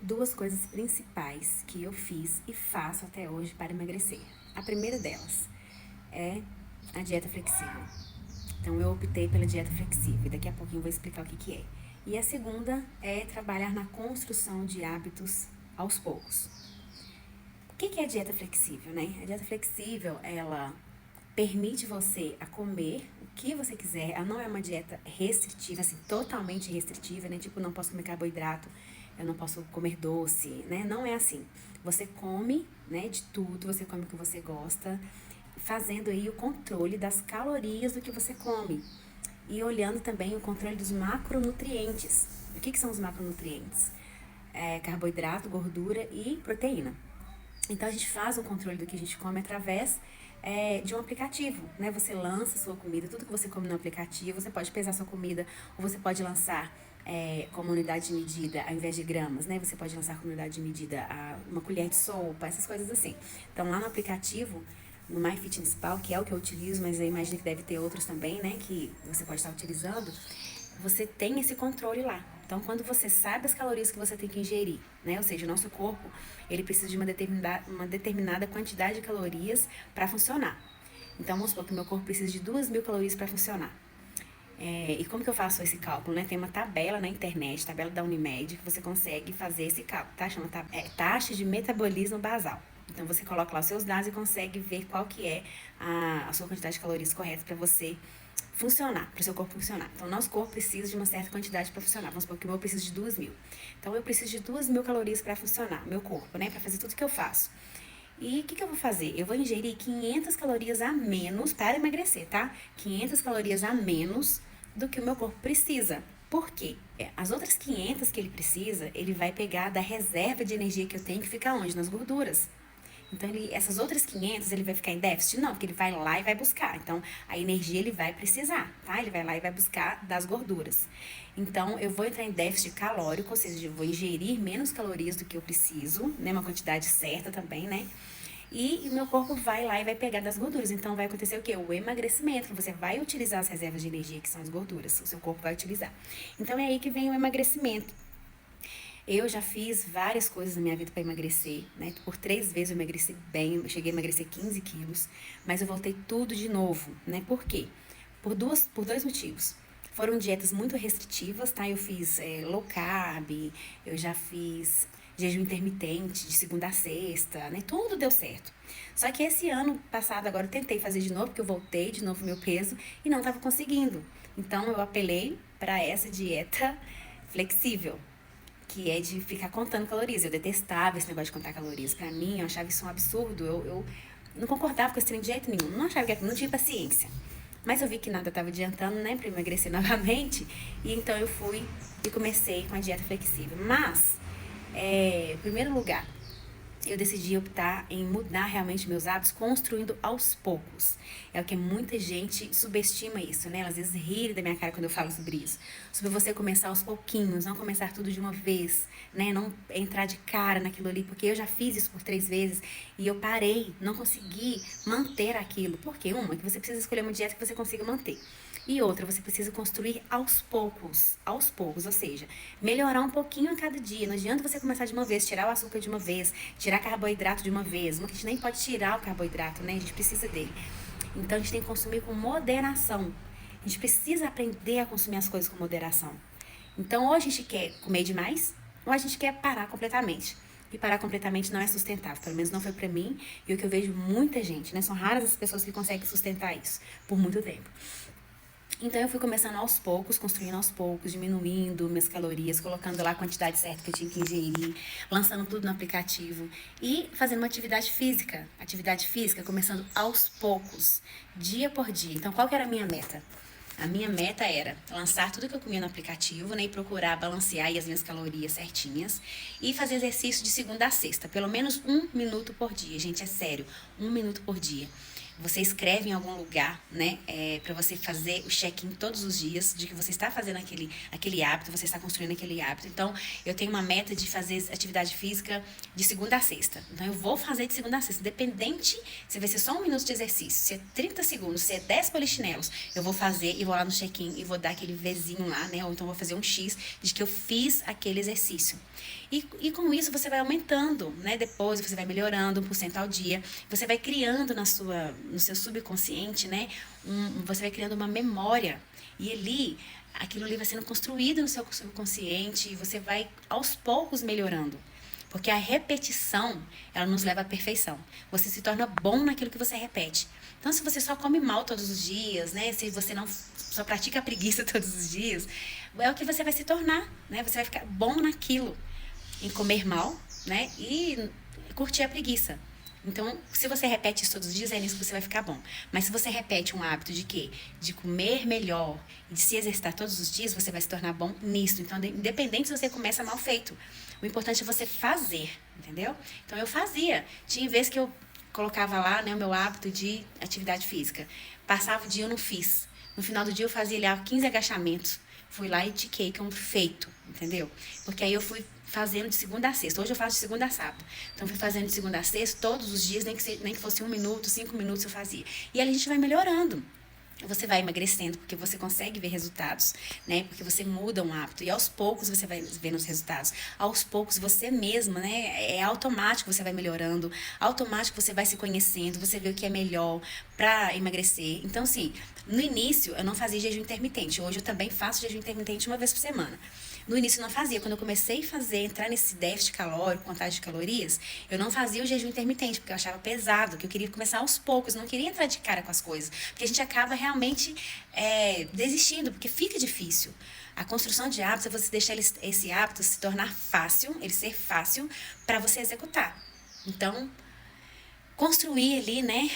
duas coisas principais que eu fiz e faço até hoje para emagrecer. A primeira delas é a dieta flexível. Então eu optei pela dieta flexível e daqui a pouquinho eu vou explicar o que é. E a segunda é trabalhar na construção de hábitos aos poucos. O que é a dieta flexível, né? A dieta flexível, ela permite você a comer o que você quiser. Ela não é uma dieta restritiva, assim, totalmente restritiva, né? Tipo, não posso comer carboidrato, eu não posso comer doce, né? Não é assim. Você come, né, de tudo, você come o que você gosta, fazendo aí o controle das calorias do que você come. E olhando também o controle dos macronutrientes. O que são os macronutrientes? Carboidrato, gordura e proteína. Então a gente faz o controle do que a gente come através de um aplicativo, né? Você lança a sua comida, tudo que você come no aplicativo, você pode pesar sua comida, ou você pode lançar como unidade de medida, ao invés de gramas, né? Você pode lançar como unidade de medida uma colher de sopa, essas coisas assim. Então lá no aplicativo, no MyFitnessPal, que é o que eu utilizo, mas eu imagino que deve ter outros também, né? Que você pode estar utilizando, você tem esse controle lá. Então, quando você sabe as calorias que você tem que ingerir, né? Ou seja, o nosso corpo, ele precisa de uma determinada quantidade de calorias para funcionar. Então, vamos supor que o meu corpo precisa de 2.000 calorias para funcionar. E como que eu faço esse cálculo, né? Tem uma tabela na internet, tabela da Unimed, que você consegue fazer esse cálculo, tá? Chama taxa de metabolismo basal. Então, você coloca lá os seus dados e consegue ver qual que é a sua quantidade de calorias correta para você funcionar, para o seu corpo funcionar. Então, o nosso corpo precisa de uma certa quantidade para funcionar. Vamos supor que o meu precisa de 2.000. Então, eu preciso de 2.000 calorias para funcionar, meu corpo, né? Para fazer tudo que eu faço. E o que eu vou fazer? Eu vou ingerir 500 calorias a menos para emagrecer, tá? 500 calorias a menos do que o meu corpo precisa. Por quê? As outras 500 que ele precisa, ele vai pegar da reserva de energia que eu tenho, que fica onde? Nas gorduras. Então, essas outras 500, ele vai ficar em déficit? Não, porque ele vai lá e vai buscar. Então, a energia ele vai precisar, tá? Ele vai lá e vai buscar das gorduras. Então, eu vou entrar em déficit calórico, ou seja, eu vou ingerir menos calorias do que eu preciso, né? Uma quantidade certa também, né? E o meu corpo vai lá e vai pegar das gorduras. Então, vai acontecer o quê? O emagrecimento. Você vai utilizar as reservas de energia, que são as gorduras. O seu corpo vai utilizar. Então, é aí que vem o emagrecimento. Eu já fiz várias coisas na minha vida para emagrecer, né? Por 3 vezes eu emagreci bem, eu cheguei a emagrecer 15 quilos, mas eu voltei tudo de novo, né? Por quê? Por dois motivos. Foram dietas muito restritivas, tá? Eu fiz low carb, eu já fiz jejum intermitente de segunda a sexta, né? Tudo deu certo. Só que esse ano passado, agora eu tentei fazer de novo, porque eu voltei de novo meu peso e não estava conseguindo. Então eu apelei para essa dieta flexível, que é de ficar contando calorias. Eu detestava esse negócio de contar calorias. Pra mim, eu achava isso um absurdo. Eu não concordava com esse trem de jeito nenhum. Não achava que não tinha paciência. Mas eu vi que nada estava adiantando, né, pra emagrecer novamente. E então eu fui e comecei com a dieta flexível. Mas, em primeiro lugar, eu decidi optar em mudar realmente meus hábitos, construindo aos poucos. É o que muita gente subestima isso, né? Elas às vezes riem da minha cara quando eu falo sobre isso. Sobre você começar aos pouquinhos, não começar tudo de uma vez, né? Não entrar de cara naquilo ali, porque eu já fiz isso por 3 vezes e eu parei, não consegui manter aquilo. Por quê? Uma, que você precisa escolher uma dieta que você consiga manter. E outra, você precisa construir aos poucos, ou seja, melhorar um pouquinho a cada dia. Não adianta você começar de uma vez, tirar o açúcar de uma vez, tirar carboidrato de uma vez. A gente nem pode tirar o carboidrato, né? A gente precisa dele. Então a gente tem que consumir com moderação. A gente precisa aprender a consumir as coisas com moderação. Então, ou a gente quer comer demais, ou a gente quer parar completamente. E parar completamente não é sustentável, pelo menos não foi pra mim, e o que eu vejo muita gente, né? São raras as pessoas que conseguem sustentar isso por muito tempo. Então eu fui começando aos poucos, construindo aos poucos, diminuindo minhas calorias, colocando lá a quantidade certa que eu tinha que ingerir, lançando tudo no aplicativo e fazendo uma atividade física. Atividade física começando aos poucos, dia por dia. Então qual que era a minha meta? A minha meta era lançar tudo que eu comia no aplicativo, né, e procurar balancear aí as minhas calorias certinhas e fazer exercício de segunda a sexta, pelo menos 1 minuto por dia, gente, é sério, 1 minuto por dia. Você escreve em algum lugar, né, para você fazer o check-in todos os dias de que você está fazendo aquele hábito, você está construindo aquele hábito. Então, eu tenho uma meta de fazer atividade física de segunda a sexta. Então, eu vou fazer de segunda a sexta, independente se vai ser só 1 minuto de exercício, se é 30 segundos, se é 10 polichinelos, eu vou fazer e vou lá no check-in e vou dar aquele Vzinho lá, né, ou então vou fazer um X de que eu fiz aquele exercício. E com isso você vai aumentando, né? Depois você vai melhorando 1% ao dia. Você vai criando no seu subconsciente, né? Você vai criando uma memória. E ali, aquilo ali vai sendo construído no seu subconsciente e você vai aos poucos melhorando. Porque a repetição, ela nos leva à perfeição. Você se torna bom naquilo que você repete. Então, se você só come mal todos os dias, né? Se você não só pratica a preguiça todos os dias, é o que você vai se tornar, né? Você vai ficar bom naquilo, em comer mal, né? E curtir a preguiça. Então, se você repete isso todos os dias, é nisso que você vai ficar bom. Mas se você repete um hábito de quê? De comer melhor, de se exercitar todos os dias, você vai se tornar bom nisso. Então, independente se você começa mal feito, o importante é você fazer, entendeu? Então, eu fazia. Tinha vezes que eu colocava lá, né, o meu hábito de atividade física. Passava o dia, eu não fiz. No final do dia, eu fazia lá 15 agachamentos. Fui lá e tiquei como feito, entendeu? Porque aí eu fui fazendo de segunda a sexta. Hoje eu faço de segunda a sábado. Então, fui fazendo de segunda a sexta, todos os dias, nem que fosse 1 minuto, 5 minutos eu fazia. E ali a gente vai melhorando. Você vai emagrecendo porque você consegue ver resultados, né? Porque você muda um hábito e aos poucos você vai vendo os resultados. Aos poucos você mesma, né? É automático, você vai melhorando, automático você vai se conhecendo, você vê o que é melhor para emagrecer. Então, assim, no início eu não fazia jejum intermitente. Hoje eu também faço jejum intermitente 1 vez por semana. No início eu não fazia. Quando eu comecei a fazer, entrar nesse déficit calórico, contagem de calorias, eu não fazia o jejum intermitente, porque eu achava pesado, que eu queria começar aos poucos, não queria entrar de cara com as coisas. Porque a gente acaba realmente desistindo, porque fica difícil. A construção de hábitos é você deixar esse hábito se tornar fácil, ele ser fácil, para você executar. Então, construir ali, né,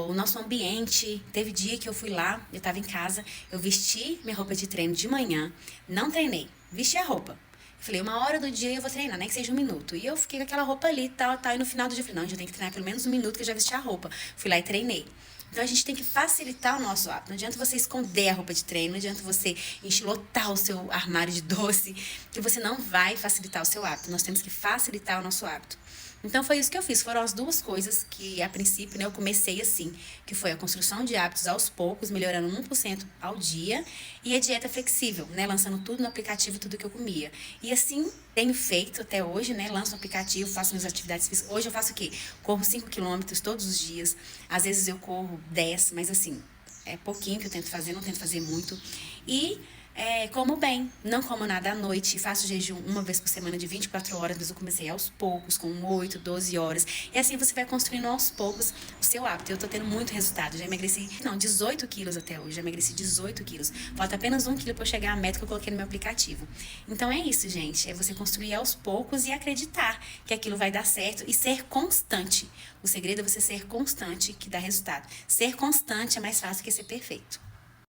o nosso ambiente. Teve dia que eu fui lá, eu tava em casa, eu vesti minha roupa de treino de manhã, não treinei, vesti a roupa. Falei, 1 hora do dia eu vou treinar, nem que seja 1 minuto. E eu fiquei com aquela roupa ali, tal, e no final do dia eu falei, não, eu tenho que treinar pelo menos 1 minuto que eu já vesti a roupa. Fui lá e treinei. Então a gente tem que facilitar o nosso hábito. Não adianta você esconder a roupa de treino, não adianta você enchilotar o seu armário de doce, que você não vai facilitar o seu hábito. Nós temos que facilitar o nosso hábito. Então foi isso que eu fiz, foram as 2 coisas que a princípio, né, eu comecei assim, que foi a construção de hábitos aos poucos, melhorando 1% ao dia, e a dieta flexível, né, lançando tudo no aplicativo, tudo que eu comia. E assim tenho feito até hoje, né, lanço no aplicativo, faço minhas atividades físicas. Hoje eu faço o quê? Corro 5 quilômetros todos os dias, às vezes eu corro 10, mas assim, é pouquinho que eu tento fazer, não tento fazer muito. E como bem, não como nada à noite, faço jejum 1 vez por semana de 24 horas, mas eu comecei aos poucos, com 8, 12 horas. E assim você vai construindo aos poucos o seu hábito. Eu tô tendo muito resultado, já emagreci, 18 quilos até hoje, já emagreci 18 quilos. Falta apenas 1 quilo para eu chegar à meta que eu coloquei no meu aplicativo. Então é isso, gente, é você construir aos poucos e acreditar que aquilo vai dar certo e ser constante. O segredo é você ser constante que dá resultado. Ser constante é mais fácil que ser perfeito.